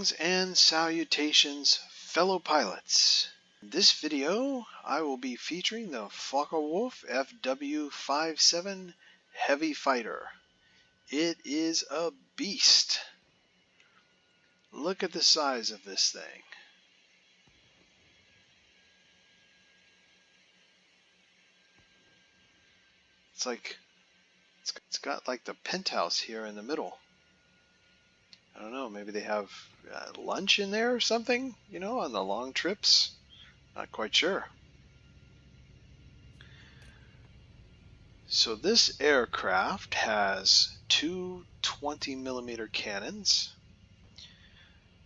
Greetings and salutations, fellow pilots. In this video, I will be featuring the Focke-Wulf FW-57 Heavy Fighter. It is a beast. Look at the size of this thing. It's got like the penthouse here in the middle. I don't know, maybe they have lunch in there or something, you know, on the long trips. Not quite sure. So this aircraft has two 20mm cannons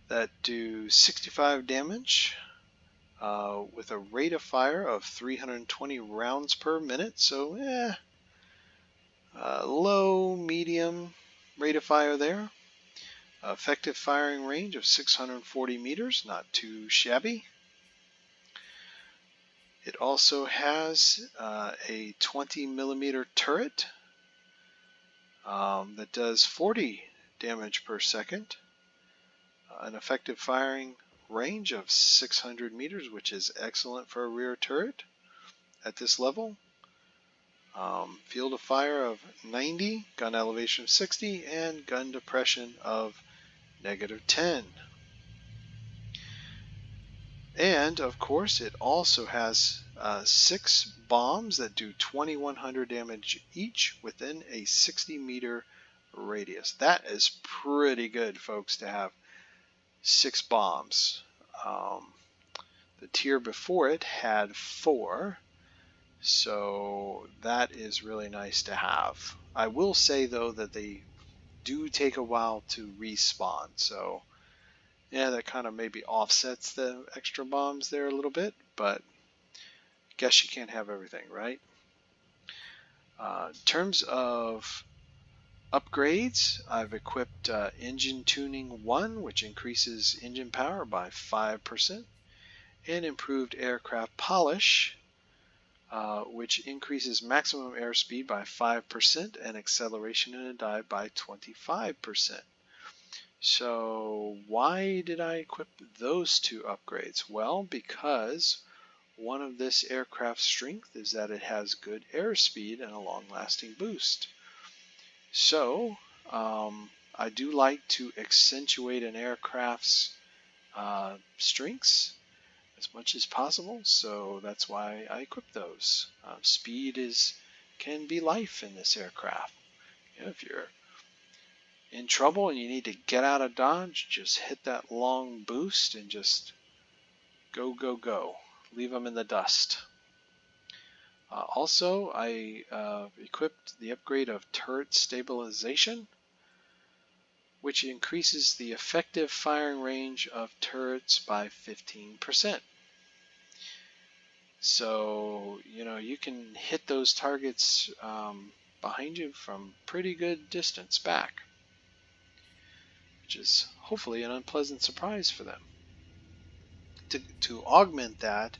that do 65 damage with a rate of fire of 320 rounds per minute. So, low, medium rate of fire there. Effective firing range of 640 meters, not too shabby. It also has a 20mm turret that does 40 damage per second. An effective firing range of 600 meters, which is excellent for a rear turret at this level. Field of fire of 90, gun elevation of 60, and gun depression of -10. And of course it also has 6 bombs that do 2100 damage each within a 60-meter radius. That is pretty good, folks, to have 6 bombs. The tier before it had 4, so that is really nice to have. I will say though that they do take a while to respawn, so yeah, that kind of maybe offsets the extra bombs there a little bit, but I guess you can't have everything, right? In terms of upgrades, I've equipped Engine Tuning 1, which increases engine power by 5%, and Improved Aircraft Polish, which increases maximum airspeed by 5% and acceleration in a dive by 25%. So why did I equip those 2 upgrades? Well, because one of this aircraft's strength is that it has good airspeed and a long-lasting boost. So I do like to accentuate an aircraft's strengths as much as possible, so that's why I equip those. Speed can be life in this aircraft. You know, if you're in trouble and you need to get out of Dodge, just hit that long boost and just go, go, go. Leave them in the dust. Also, I equipped the upgrade of Turret Stabilization, which increases the effective firing range of turrets by 15%. So, you know, you can hit those targets behind you from pretty good distance back, which is hopefully an unpleasant surprise for them. To augment that,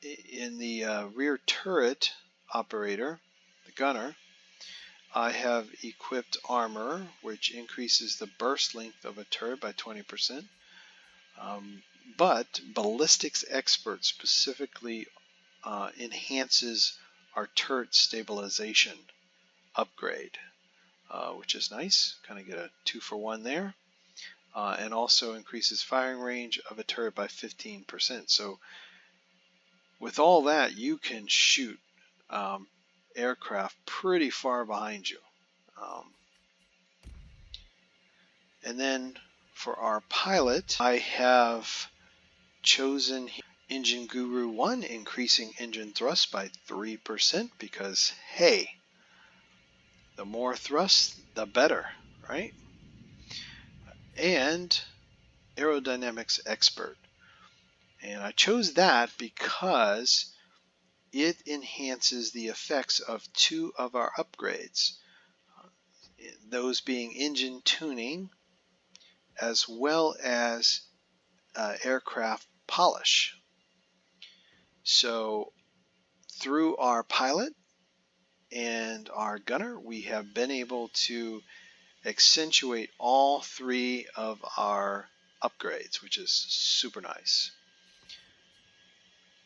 in the rear turret operator, the Gunnar, I have equipped armor, which increases the burst length of a turret by 20%. But Ballistics Expert specifically enhances our turret stabilization upgrade, which is nice. Kind of get a 2-for-1 there. And also increases firing range of a turret by 15%. So with all that, you can shoot aircraft pretty far behind you. And then for our pilot, I have chosen Engine Guru 1, increasing engine thrust by 3%, because hey, the more thrust, the better, right? And Aerodynamics Expert. And I chose that because it enhances the effects of 2 of our upgrades, those being engine tuning as well as aircraft polish. So through our pilot and our gunner, we have been able to accentuate all three of our upgrades, which is super nice.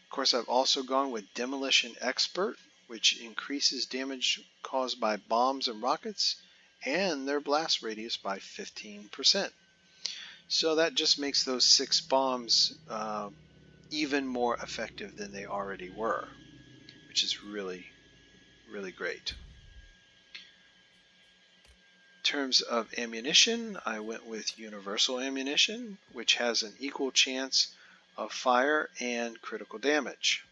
Of course, I've also gone with Demolition Expert, which increases damage caused by bombs and rockets and their blast radius by 15%. So that just makes those 6 bombs even more effective than they already were, which is really, really great. In terms of ammunition, I went with Universal Ammunition, which has an equal chance of fire and critical damage.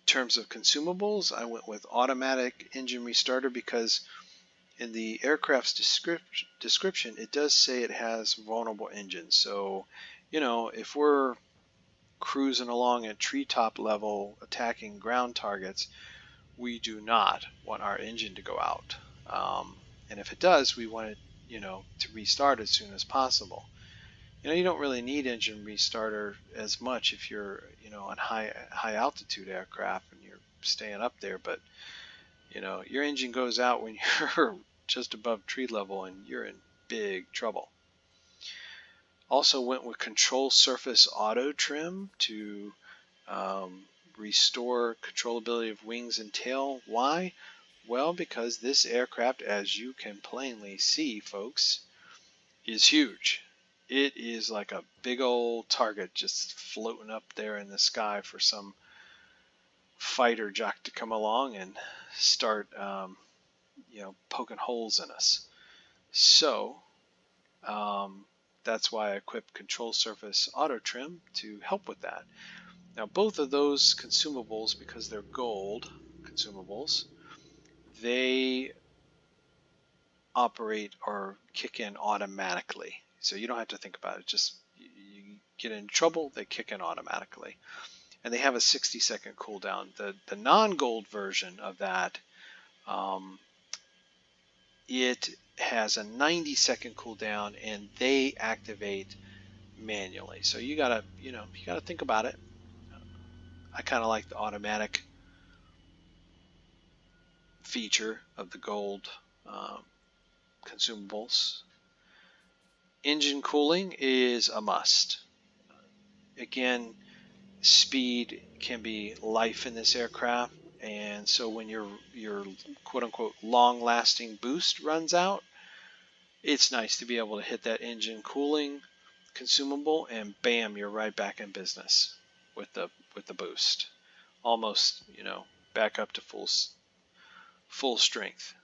In terms of consumables, I went with Automatic Engine Restarter because in the aircraft's description, it does say it has vulnerable engines. So, you know, if we're cruising along at treetop level attacking ground targets, we do not want our engine to go out. And if it does, we want it, you know, to restart as soon as possible. You know, you don't really need engine restarter as much if you're, you know, on high altitude aircraft and you're staying up there, but you know, your engine goes out when you're just above tree level and you're in big trouble. Also went with Control Surface Auto Trim to restore controllability of wings and tail. Why? Well, because this aircraft, as you can plainly see, folks, is huge. It is like a big old target just floating up there in the sky for some fighter jock to come along and start, you know, poking holes in us. So that's why I equipped Control Surface Auto Trim to help with that. Now, both of those consumables, because they're gold consumables, they operate or kick in automatically. So you don't have to think about it. Just you get in trouble, they kick in automatically. And they have a 60-second cooldown. The non-gold version of that, it has a 90-second cooldown, and they activate manually. So you gotta think about it. I kind of like the automatic feature of the gold consumables. Engine cooling is a must. Again, speed can be life in this aircraft, and so when your quote-unquote long-lasting boost runs out, it's nice to be able to hit that engine cooling consumable and bam, you're right back in business with the boost, almost, you know, back up to full strength.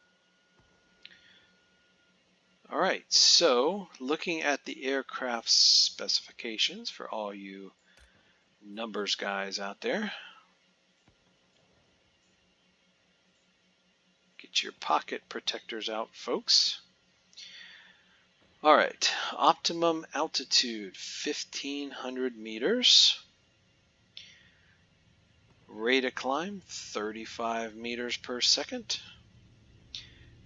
All right, so looking at the aircraft specifications for all you numbers guys out there, get your pocket protectors out, folks. All right, optimum altitude 1,500 meters. Rate of climb 35 meters per second.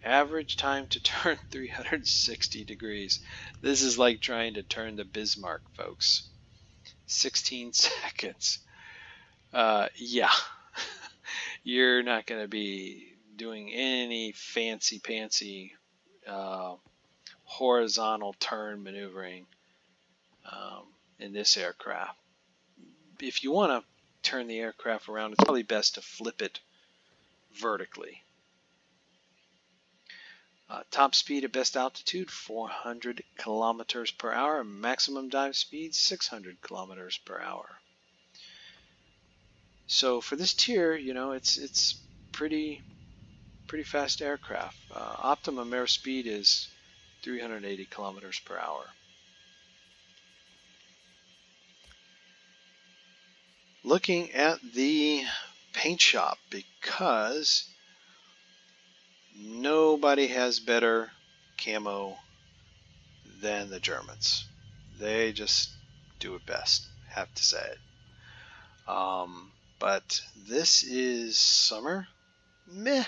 Average time to turn 360 degrees. This is like trying to turn the Bismarck, folks. 16 seconds. Yeah. You're not going to be doing any fancy horizontal turn maneuvering in this aircraft. If you want to turn the aircraft around, it's probably best to flip it vertically. Top speed at best altitude 400 kilometers per hour. Maximum dive speed 600 kilometers per hour. So for this tier, you know, it's pretty fast aircraft. Optimum airspeed is 380 kilometers per hour. Looking at the paint shop, because nobody has better camo than the Germans. They just do it best, have to say it. But this is summer. Meh.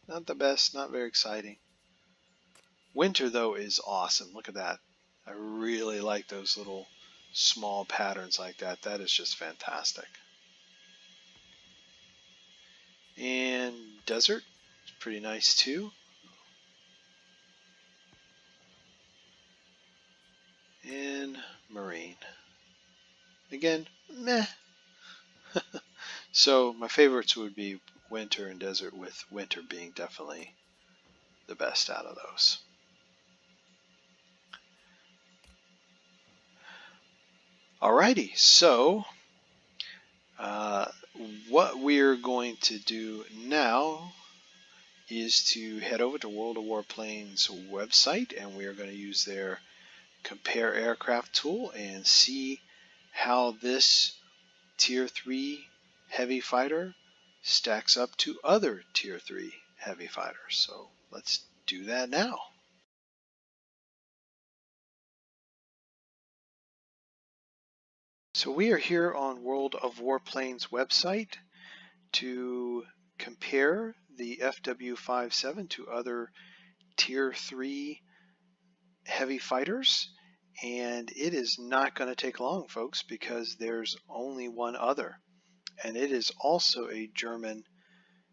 Not the best, not very exciting. Winter, though, is awesome. Look at that. I really like those little small patterns like that. That is just fantastic. And desert, Pretty nice too. And Marine. Again, meh. So my favorites would be Winter and Desert, with Winter being definitely the best out of those. Alrighty, so what we're going to do now is to head over to World of Warplanes website, and we are going to use their compare aircraft tool and see how this Tier 3 heavy fighter stacks up to other Tier 3 heavy fighters. So let's do that now. So we are here on World of Warplanes website to compare the FW57 to other Tier 3 heavy fighters, and it is not going to take long, folks, because there's only one other, and it is also a German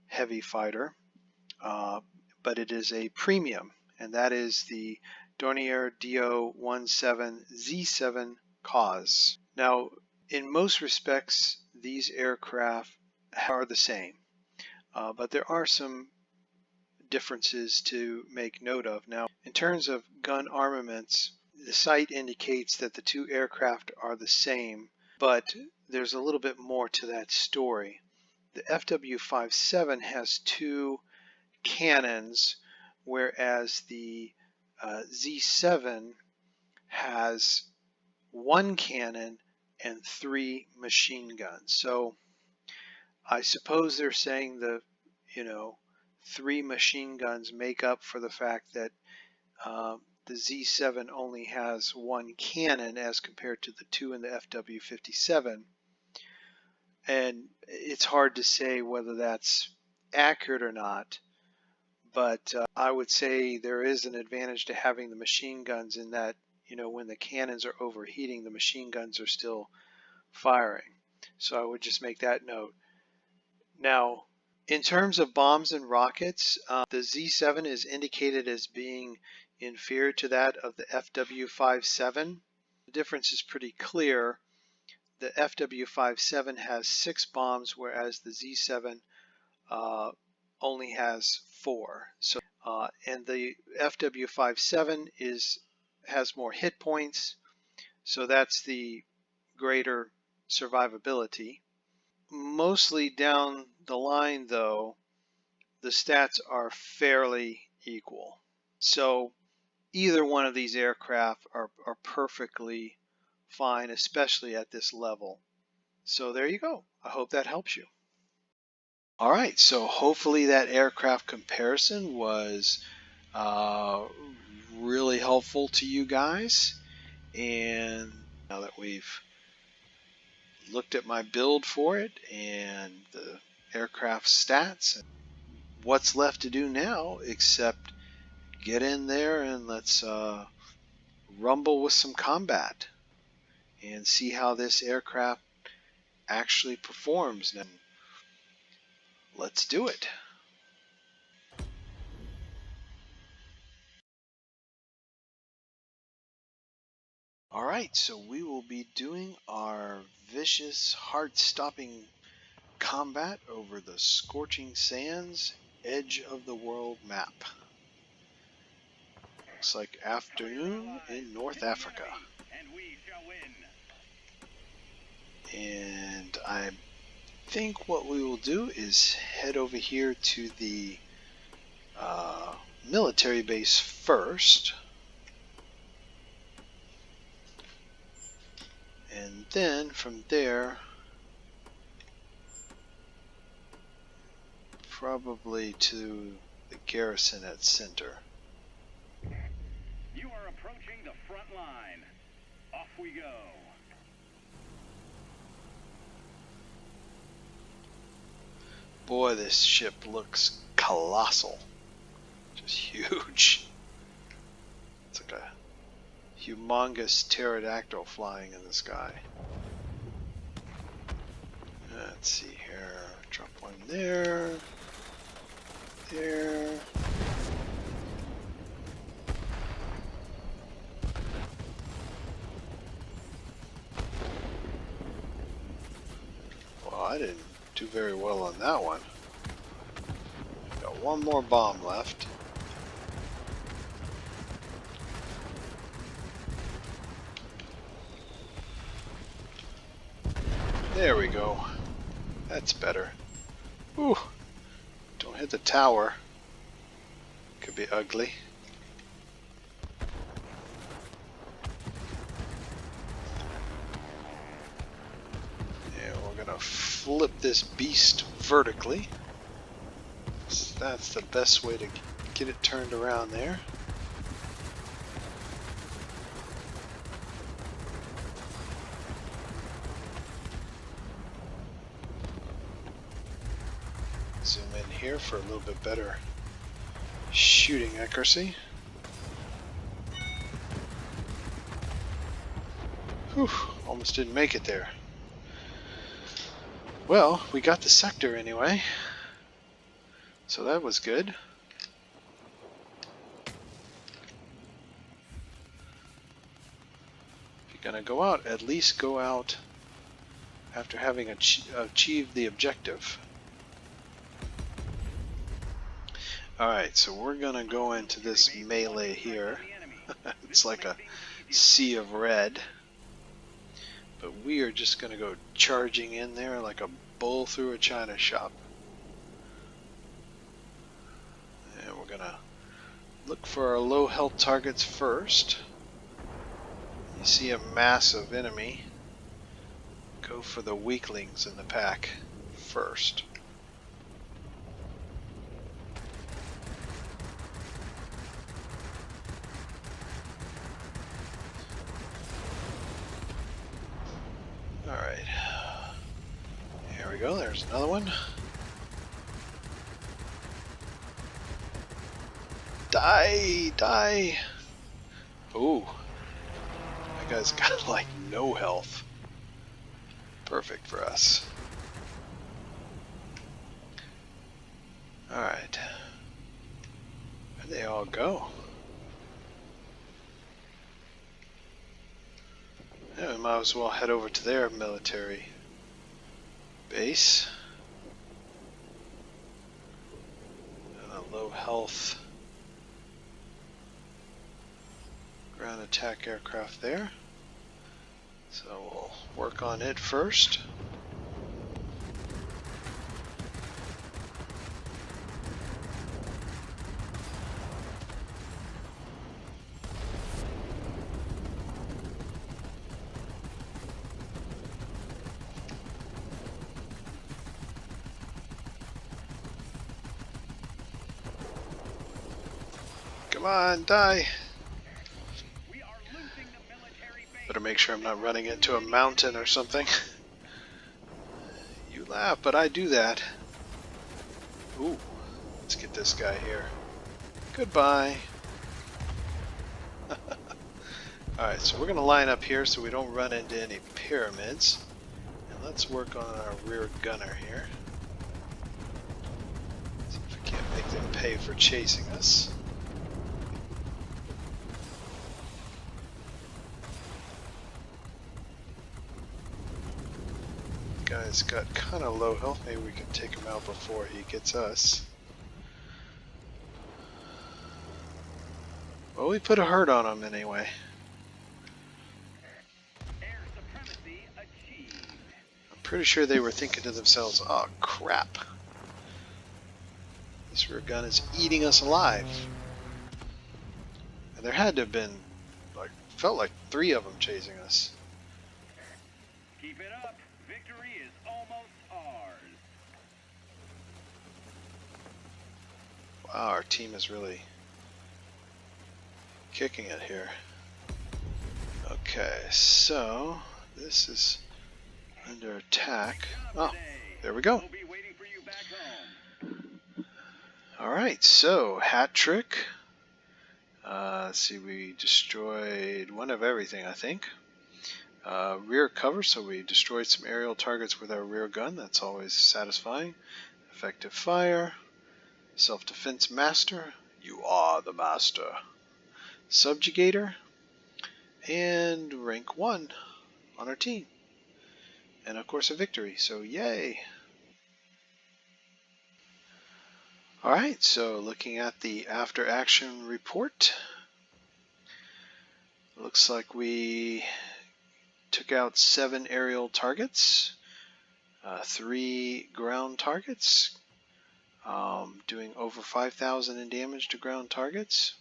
heavy fighter, but it is a premium, and that is the Dornier Do-17 Z7 Cause. Now, in most respects, these aircraft are the same, but there are some differences to make note of. Now, in terms of gun armaments, the site indicates that the two aircraft are the same, but there's a little bit more to that story. The FW57 has two cannons, whereas the Z7 has one cannon and 3 machine guns. So I suppose they're saying the 3 machine guns make up for the fact that the Z7 only has 1 cannon as compared to the 2 in the FW57. And it's hard to say whether that's accurate or not, but I would say there is an advantage to having the machine guns in that, when the cannons are overheating, the machine guns are still firing. So I would just make that note. Now, in terms of bombs and rockets, the Z7 is indicated as being inferior to that of the FW57. The difference is pretty clear. The FW57 has 6 bombs, whereas the Z7 only has 4. So, and the FW57 has more hit points, so that's the greater survivability. Mostly down the line, though, the stats are fairly equal. So either one of these aircraft are perfectly fine, especially at this level. So there you go. I hope that helps you. All right, so hopefully that aircraft comparison was really helpful to you guys. And now that we've looked at my build for it and the aircraft stats, and what's left to do now except get in there and let's rumble with some combat and see how this aircraft actually performs. And let's do it. Alright, so we will be doing our vicious, heart-stopping combat over the Scorching Sands edge of the world map. Looks like afternoon in North Africa. And I think what we will do is head over here to the military base first. And then from there, probably to the garrison at center. You are approaching the front line. Off we go. Boy, this ship looks colossal. Just huge. It's like a humongous pterodactyl flying in the sky. Let's see here. Drop one there. here. Well, I didn't do very well on that one. Got one more bomb left. There we go. That's better. Ooh, don't hit the tower. Could be ugly. Yeah, we're gonna flip this beast vertically. So that's the best way to get it turned around there. Zoom in here for a little bit better shooting accuracy. Whew, almost didn't make it there. Well, we got the sector anyway, so that was good. If you're gonna go out, at least go out after having achieved the objective. Alright, so we're gonna go into this melee here. It's like a sea of red. But we are just gonna go charging in there like a bull through a china shop. And we're gonna look for our low health targets first. You see a massive enemy, go for the weaklings in the pack first. Alright, here we go, there's another one. Die, die! Ooh, that guy's got like no health. Perfect for us. Alright, where'd they all go? Yeah, we might as well head over to their military base. And a low health ground attack aircraft there. So we'll work on it first. Come on, die! Better make sure I'm not running into a mountain or something. You laugh, but I do that. Ooh, let's get this guy here. Goodbye. Alright, so we're going to line up here so we don't run into any pyramids. And let's work on our rear gunner here. See if we can't make them pay for chasing us. Guy's got kind of low health. Maybe we can take him out before he gets us. Well, we put a hurt on him anyway. I'm pretty sure they were thinking to themselves, oh crap, this rear gun is eating us alive. And there had to have been, like, felt like 3 of them chasing us. Keep it up. Victory is almost ours. Wow, our team is really kicking it here. Okay, so this is under attack. Oh, there we go. We'll be waiting for you back home. Alright, so hat trick. Let's see, we destroyed one of everything, I think. Rear cover, so we destroyed some aerial targets with our rear gun. That's always satisfying. Effective fire. Self-defense master, you are the master. Subjugator, and rank 1 on our team. And of course a victory, so yay! Alright, so looking at the after action report, looks like we took out 7 aerial targets, 3 ground targets, doing over 5,000 in damage to ground targets.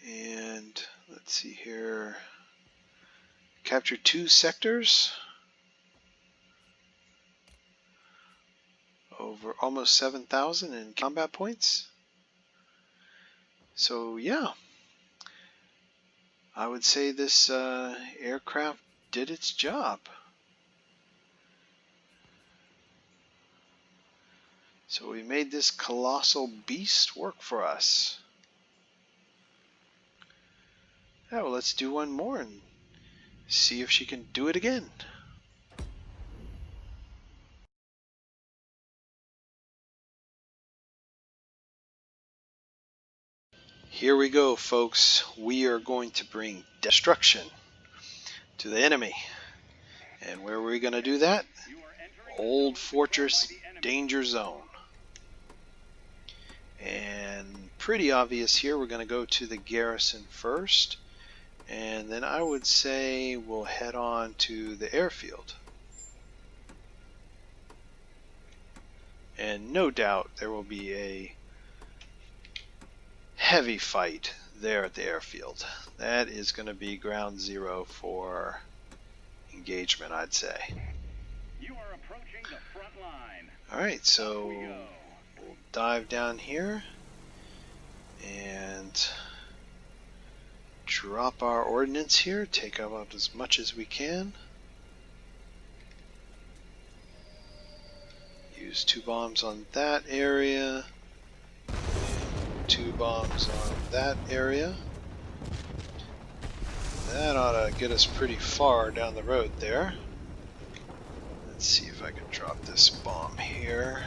And let's see here, captured 2 sectors, over almost 7,000 in combat points. So yeah, I would say this aircraft did its job. So we made this colossal beast work for us. Yeah, well, let's do one more and see if she can do it again. Here we go, folks. We are going to bring destruction to the enemy. And where are we going to do that? Old Fortress Danger Zone. And pretty obvious here, we're going to go to the garrison first. And then I would say we'll head on to the airfield. And no doubt there will be a heavy fight there at the airfield. That is going to be ground zero for engagement, I'd say. You are approaching the front line. Alright, so we'll dive down here and drop our ordnance here, take out as much as we can. Use 2 bombs on that area, and 2 bombs on that area. That ought to get us pretty far down the road there. Let's see if I can drop this bomb here.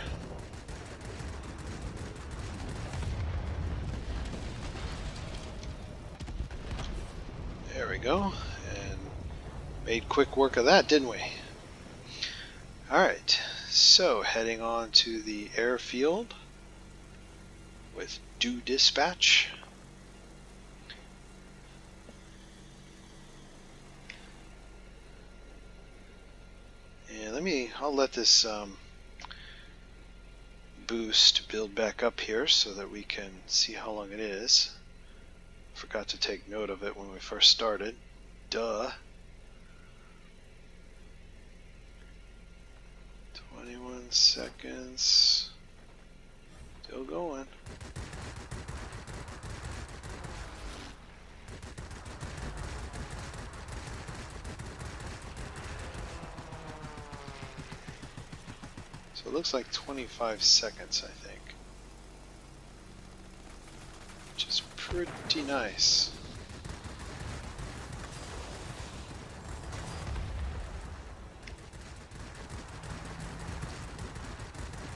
There we go, and made quick work of that, didn't we? Alright, so heading on to the airfield with due dispatch. And I'll let this boost build back up here so that we can see how long it is. Forgot to take note of it when we first started. Duh. 21 seconds. Still going. So it looks like 25 seconds, I think. Which is pretty nice.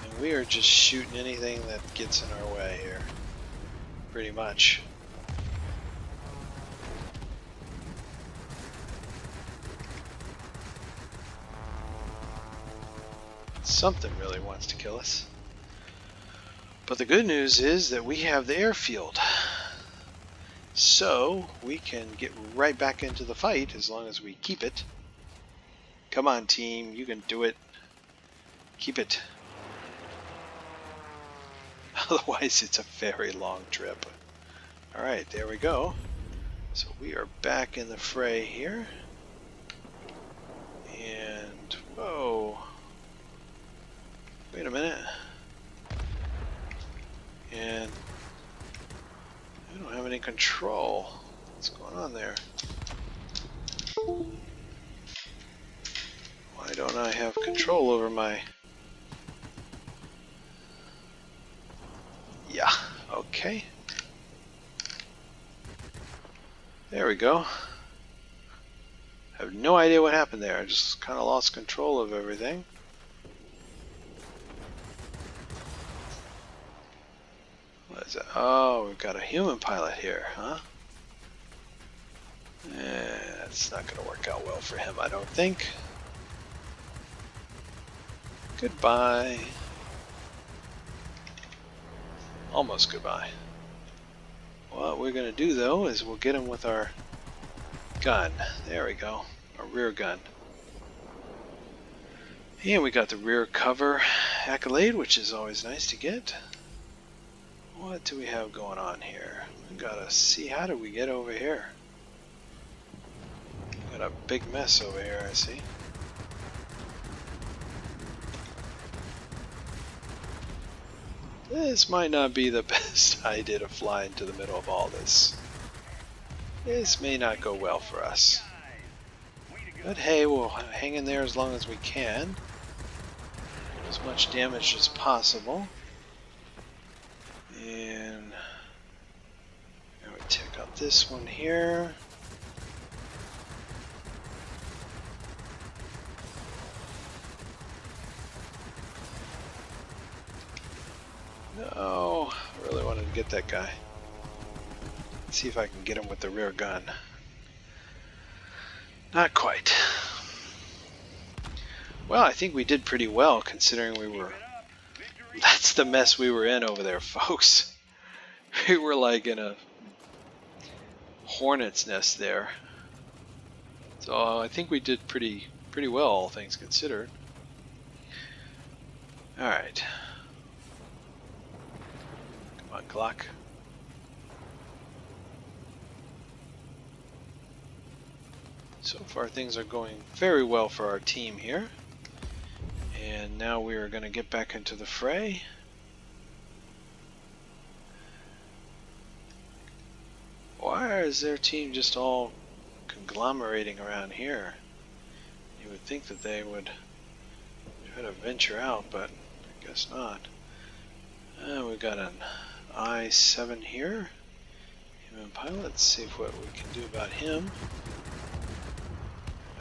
And we are just shooting anything that gets in our way here. Pretty much. Something really wants to kill us. But the good news is that we have the airfield. So we can get right back into the fight as long as we keep it. Come on, team, you can do it. Keep it. Otherwise it's a very long trip. Alright, there we go. So we are back in the fray here. And whoa. Wait a minute. And I don't have any control. What's going on there? Why don't I have control over my... Yeah, okay. There we go. I have no idea what happened there. I just kind of lost control of everything. Oh, we've got a human pilot here, huh? That's not going to work out well for him, I don't think. Goodbye. Almost goodbye. What we're going to do, though, is we'll get him with our gun. There we go. Our rear gun. And we got the rear cover accolade, which is always nice to get. What do we have going on here? We gotta see, how do we get over here? Got a big mess over here, I see. This might not be the best idea to fly into the middle of all this. This may not go well for us. But hey, we'll hang in there as long as we can. As much damage as possible. And I would take out this one here. No, I really wanted to get that guy. Let's see if I can get him with the rear gun. Not quite. Well, I think we did pretty well considering we were... That's the mess we were in over there, folks. We were like in a hornet's nest there. So I think we did pretty well, all things considered. Alright. Come on, clock. So far things are going very well for our team here. And now we are going to get back into the fray. Why is their team just all conglomerating around here? You would think that they would try to venture out, but I guess not. We've got an I-7 here. Human pilot. Let's see what we can do about him.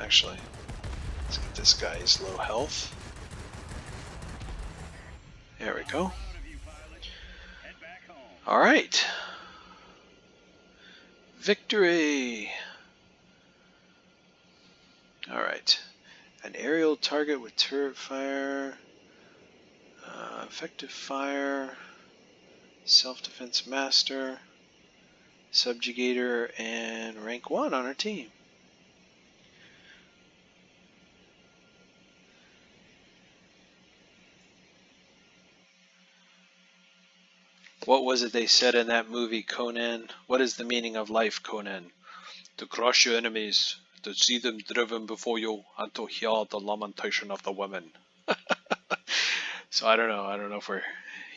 Actually, let's get this guy. He's low health. There we go. Alright. Victory! Alright. An aerial target with turret fire, effective fire, self-defense master, subjugator, and rank 1 on our team. What was it they said in that movie, Conan? What is the meaning of life, Conan? To crush your enemies, to see them driven before you, and to hear the lamentation of the women. So I don't know if we're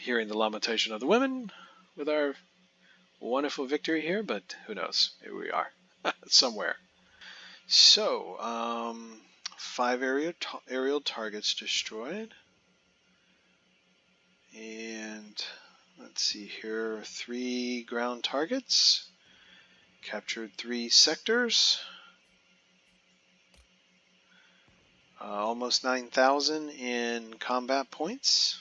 hearing the lamentation of the women with our wonderful victory here, but who knows? Here we are, somewhere. So, 5 aerial targets destroyed. And let's see here, 3 ground targets, captured 3 sectors, almost 9,000 in combat points.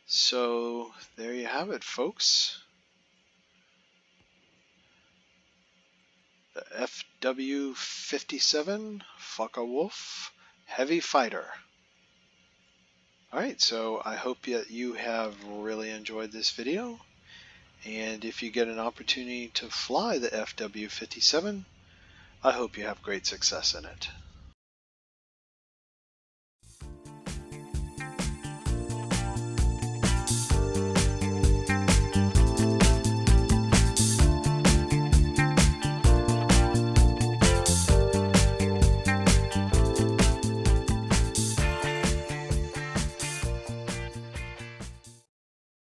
So there you have it, folks. The FW-57 Focke-Wulf Heavy Fighter. Alright, so I hope that you have really enjoyed this video, and if you get an opportunity to fly the FW-57, I hope you have great success in it.